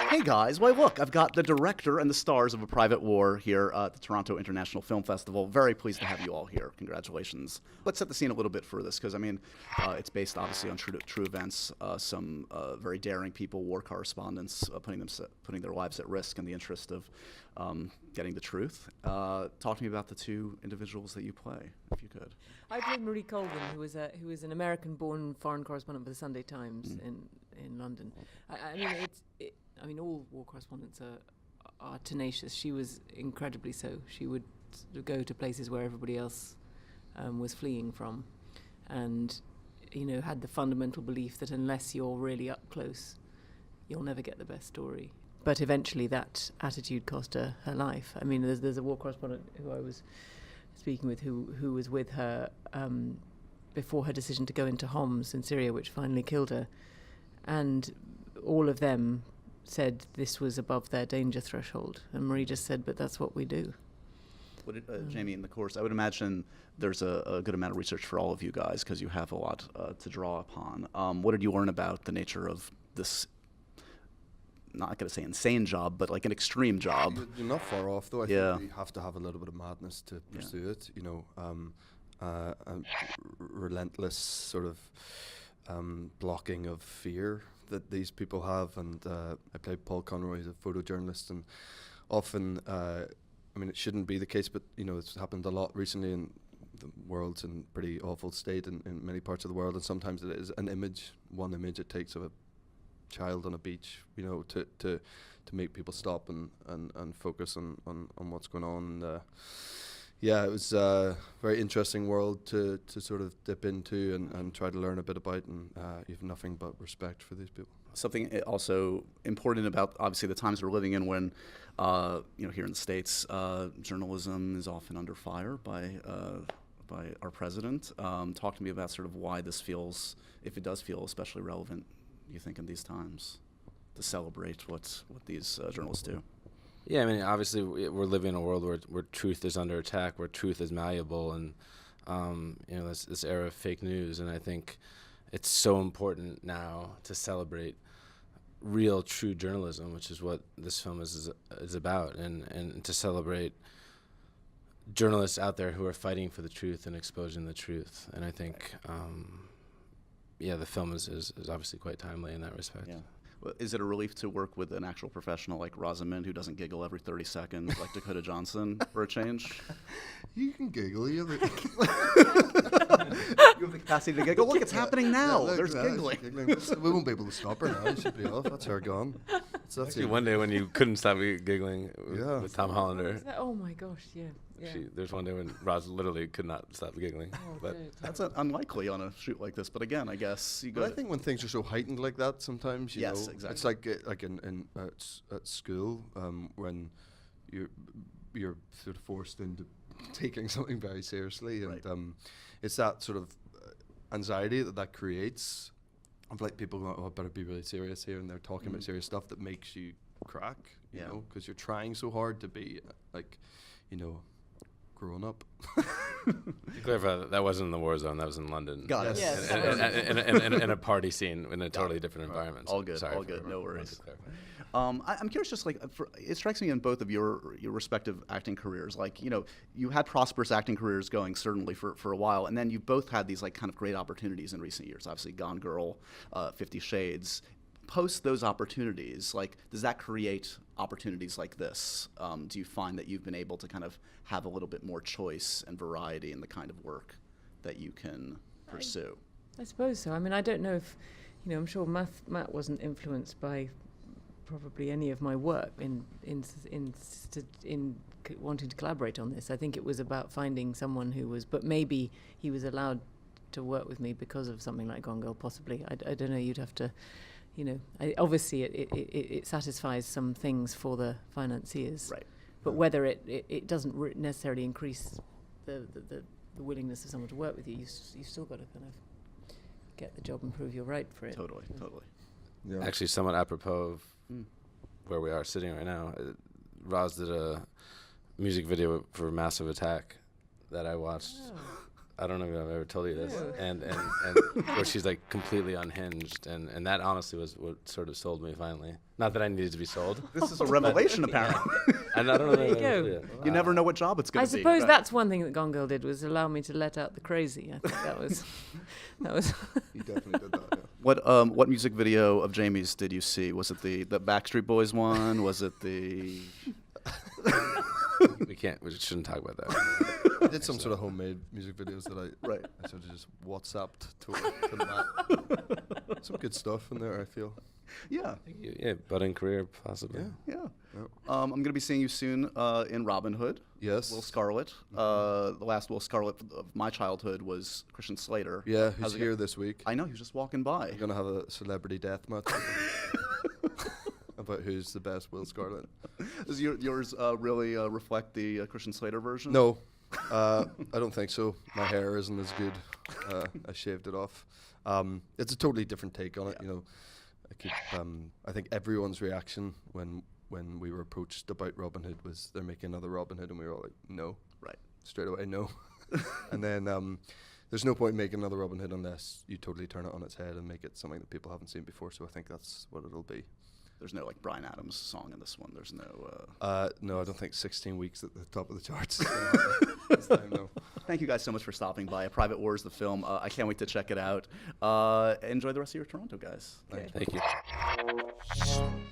Hey guys, why look, I've got the director and the stars of A Private War here at the Toronto International Film Festival. Very pleased to have you all here. Congratulations. Let's set the scene a little bit for this, because I mean, it's based obviously on true events. Some very daring people, war correspondents, putting their lives at risk in the interest of getting the truth. Talk to me about the two individuals that you play, if you could. I played Marie Colvin, who was an American-born foreign correspondent for the Sunday Times in London. I mean, all war correspondents are tenacious. She was incredibly so. She would go to places where everybody else was fleeing from, and had the fundamental belief that unless you're really up close, you'll never get the best story. But eventually, that attitude cost her her life. I mean, there's a war correspondent who I was speaking with who was with her before her decision to go into Homs in Syria, which finally killed her, and all of them said this was above their danger threshold, and Marie just said, but that's what we do. Jamie, in the course, I would imagine there's a good amount of research for all of you guys, because you have a lot to draw upon. What did you learn about the nature of this, not going to say insane job, but like an extreme job? You're not far off, though. I think you have to have a little bit of madness to pursue it, a relentless sort of blocking of fear that these people have. And I played Paul Conroy, who's a photojournalist, and often, I mean, it shouldn't be the case, but it's happened a lot recently, and the world's in pretty awful state in many parts of the world, and sometimes it is one image it takes of a child on a beach, to make people stop and focus on what's going on. And, it was a very interesting world to sort of dip into and try to learn a bit about, and you have nothing but respect for these people. Something also important about, obviously, the times we're living in when, here in the States, journalism is often under fire by our president. Talk to me about sort of why this feels, if it does feel especially relevant, you think, in these times, to celebrate what these journalists do. Yeah, I mean, obviously we're living in a world where truth is under attack, where truth is malleable, and this era of fake news. And I think it's so important now to celebrate real, true journalism, which is what this film is about, and to celebrate journalists out there who are fighting for the truth and exposing the truth. And I think, the film is obviously quite timely in that respect. Yeah. Well, is it a relief to work with an actual professional like Rosamund, who doesn't giggle every 30 seconds like Dakota Johnson, for a change? You can giggle. You have the capacity to giggle. Look, it's happening now. There's giggling. We won't be able to stop her now. It should be off. That's her gone. So that's actually one day when you couldn't stop giggling with Tom Hollander. Oh my gosh, yeah. There's one day when Roz literally could not stop giggling. But that's unlikely on a shoot like this. But again, I guess you go. But I think when things are so heightened like that, sometimes you know, exactly. It's like at school when you're sort of forced into taking something very seriously, and it's that sort of anxiety that creates of like people going, oh, I better be really serious here, and they're talking about serious stuff that makes you crack, you know, because you're trying so hard to be like, grown up. To clarify, that wasn't in the war zone. That was in London. Got it. Yes. In a party scene in a totally different environment. All good. Sorry all good. No worries. I'm I'm curious, just like it strikes me in both of your respective acting careers, like you had prosperous acting careers going certainly for a while, and then you both had these like kind of great opportunities in recent years. Obviously, Gone Girl, 50 Shades. Post those opportunities, like, does that create opportunities like this? Do you find that you've been able to kind of have a little bit more choice and variety in the kind of work that you can pursue? I suppose so. I mean, I don't know if, I'm sure Matt wasn't influenced by probably any of my work in wanting to collaborate on this. I think it was about finding someone who was, but maybe he was allowed to work with me because of something like Gone Girl, possibly. I don't know. You'd have to. Obviously it satisfies some things for the financiers, right? But whether it doesn't necessarily increase the willingness of someone to work with you, you've still got to kind of get the job and prove you're right for it. Totally. Yeah. Actually, somewhat apropos of where we are sitting right now, Roz did a music video for Massive Attack that I watched I don't know if I've ever told you this, Yeah. and where she's like completely unhinged, and that honestly was what sort of sold me finally. Not that I needed to be sold. This is a revelation, apparently. And I don't know. There you go. You never know what job it's going I to be. suppose right? that's one thing that Gone Girl did, was allow me to let out the crazy. I think that was that was. You definitely did that. Yeah. What music video of Jamie's did you see? Was it the Backstreet Boys one? Was it the? We shouldn't talk about that. I did some sort of homemade music videos that Right. I sort of just WhatsApped to Matt. Some good stuff in there, I feel. Yeah. Yeah, budding career possibly. Yeah. Yeah. Yep. I'm going to be seeing you soon in Robin Hood. Yes. Will Scarlet. The last Will Scarlet of my childhood was Christian Slater. Yeah, How's who's it here go? this week. I know, he was just walking by. We're gonna have a celebrity death match about who's the best Will Scarlet. Does yours really reflect the Christian Slater version? No, I don't think so. My hair isn't as good. I shaved it off. It's a totally different take on it. Yeah. You know, I think everyone's reaction when we were approached about Robin Hood was they're making another Robin Hood, and we were all like, no, Right. straight away, no. And then there's no point in making another Robin Hood unless you totally turn it on its head and make it something that people haven't seen before. So I think that's what it'll be. There's no like Bryan Adams song in this one. There's no. No, I don't think 16 weeks at the top of the charts. This time, no. Thank you guys so much for stopping by. Private War is the film. I can't wait to check it out. Enjoy the rest of your Toronto, guys. Thanks. Thank you.